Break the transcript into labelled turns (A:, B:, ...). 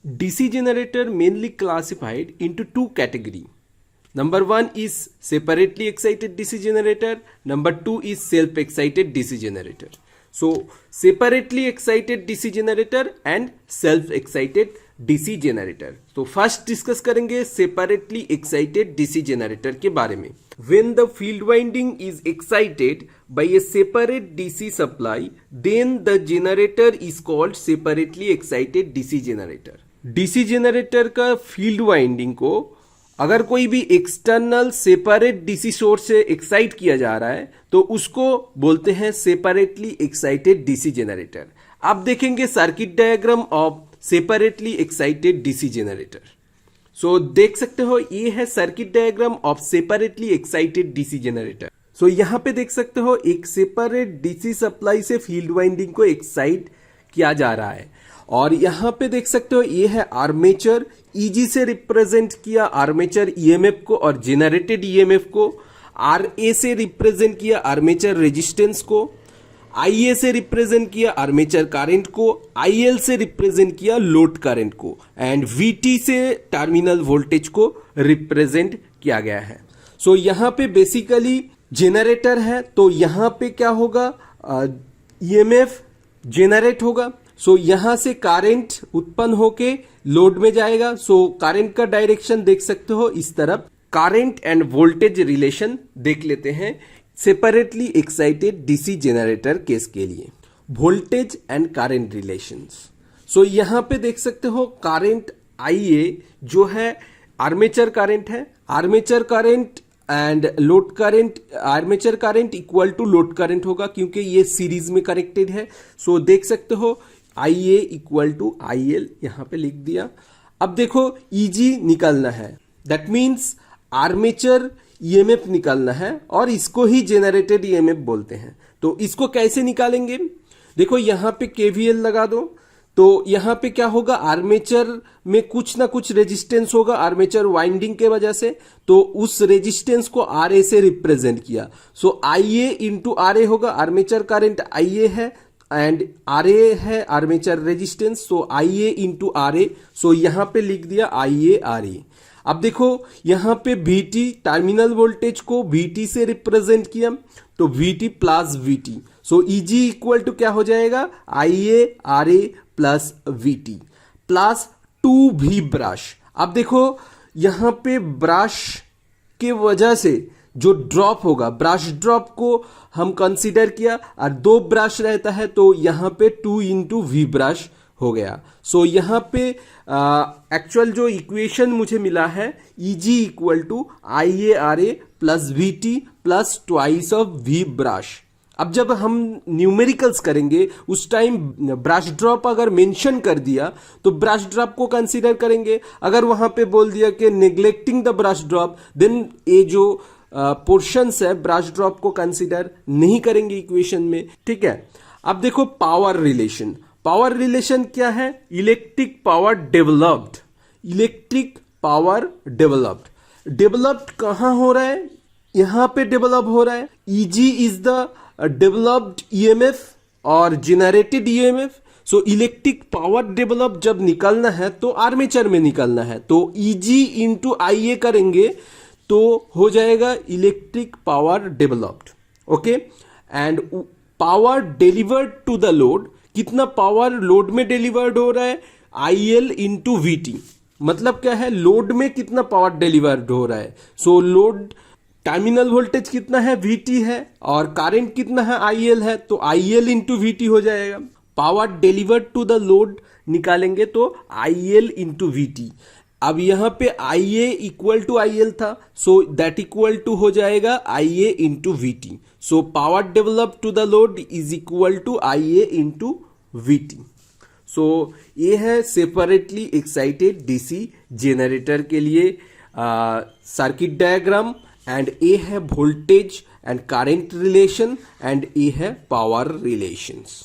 A: DC generator mainly classified into two category. Number one is separately excited DC generator. Number two is self-excited DC generator. So separately excited DC generator and self-excited DC generator. तो first discuss करेंगे separately excited DC generator के बारे में. When the field winding is excited by a separate DC supply, then the generator is called separately excited DC generator. DC generator का field winding को अगर कोई भी एक्सटर्नल सेपरेट डीसी सोर्स से excite किया जा रहा है तो उसको बोलते हैं सेपरेटली एक्साइटेड डीसी जनरेटर. आप देखेंगे circuit diagram of separately excited DC generator. So देख सकते हो ये है circuit diagram of separately excited DC generator. So यहां पे देख सकते हो एक सेपरेट डीसी सप्लाई से फील्ड वाइंडिंग को एक्साइट किया जा रहा है और यहां पे देख सकते हो ये है आर्मेचर. ईजी से रिप्रेजेंट किया आर्मेचर ईएमएफ को और जेनरेटेड ईएमएफ को. आरए से रिप्रेजेंट किया आर्मेचर रेजिस्टेंस को. आईए से रिप्रेजेंट किया आर्मेचर करंट को. आईएल से रिप्रेजेंट किया लोड करंट को एंड वीटी से टर्मिनल वोल्टेज को रिप्रेजेंट किया गया है. सो यहां पे बेसिकली जेनरेटर है तो यहां पे क्या होगा, ईएमएफ जेनरेट होगा. सो यहां से करंट उत्पन्न होके लोड में जाएगा. सो करंट का डायरेक्शन देख सकते हो इस तरफ. करंट एंड वोल्टेज रिलेशन देख लेते हैं separately excited DC generator case के लिए. Voltage and current relations. So यहां पे देख सकते हो करंट आईए जो है आर्मेचर करंट है. Armature current and load current, armature current equal to load current होगा क्योंकि ये सीरीज में कनेक्टेड है. सो देख सकते हो आईए इक्वल टू आईएल यहां पे लिख दिया. अब देखो ईजी निकालना है, दैट मीन्स आर्मेचर ईएमएफ निकालना है और इसको ही जेनरेटेड ईएमएफ बोलते हैं. तो इसको कैसे निकालेंगे, देखो यहां पे केवीएल लगा दो तो यहां पे क्या होगा, आर्मेचर में कुछ ना कुछ रेजिस्टेंस होगा आर्मेचर वाइंडिंग के वजह से. तो उस रेजिस्टेंस को आरए से रिप्रेजेंट किया. सो आईए इंटू आरए होगा. आर्मेचर करंट आईए है एंड आरए है आर्मेचर रेजिस्टेंस. सो आईए इंटू आरए. सो यहां पे लिख दिया आईए आरए. अब देखो यहां पे VT टर्मिनल वोल्टेज को VT से रिप्रेजेंट किया तो VT plus VT. So EG equal to क्या हो जाएगा, IA RA plus VT plus 2V brush. अब देखो यहां पे ब्रश के वजह से जो ड्रॉप होगा, ब्रश ड्रॉप को हम कंसीडर किया और दो ब्रश रहता है तो यहां पे 2 इंटू V ब्रश हो गया. सो यहां पे एक्चुअल जो इक्वेशन मुझे मिला है EG equal to IARA plus VT plus twice of V brush. अब जब हम न्यूमेरिकल्स करेंगे उस टाइम ब्रश ड्रॉप अगर मेंशन कर दिया तो ब्रश ड्रॉप को कंसीडर करेंगे. अगर वहां पे बोल दिया कि neglecting the brush drop then ये जो पोर्शंस है ब्रश ड्रॉप को कंसीडर नहीं करेंगे इक्वेशन में. ठीक है. अब देखो पावर रिलेशन. पावर रिलेशन क्या है, electric power developed. Electric power developed. Developed कहां हो रहा है, यहां पे डेवलप हो रहा है. E g is the developed EMF और generated EMF. So electric power develop जब निकलना है तो आर्मेचर में निकलना है तो ईजी इंटू आईए करेंगे तो हो जाएगा electric power developed. Okay. And power delivered to the load, कितना पावर लोड में डिलीवर्ड हो रहा है, IL इंटू VT. मतलब क्या है, लोड में कितना पावर डिलीवर्ड हो रहा है. सो लोड टर्मिनल वोल्टेज कितना है, VT है और करंट कितना है, IL है. तो IL इंटू VT हो जाएगा. Power delivered to the load निकालेंगे तो IL इंटू VT. अब यहां पे IA इक्वल टू IL था सो दैट इक्वल टू हो जाएगा IA into VT. So power develop to the load is equal to IA into VT. So ये है सेपरेटली एक्साइटेड डीसी जेनरेटर के लिए सर्किट डायग्राम एंड ये है voltage and current relation and ये है पावर रिलेशंस.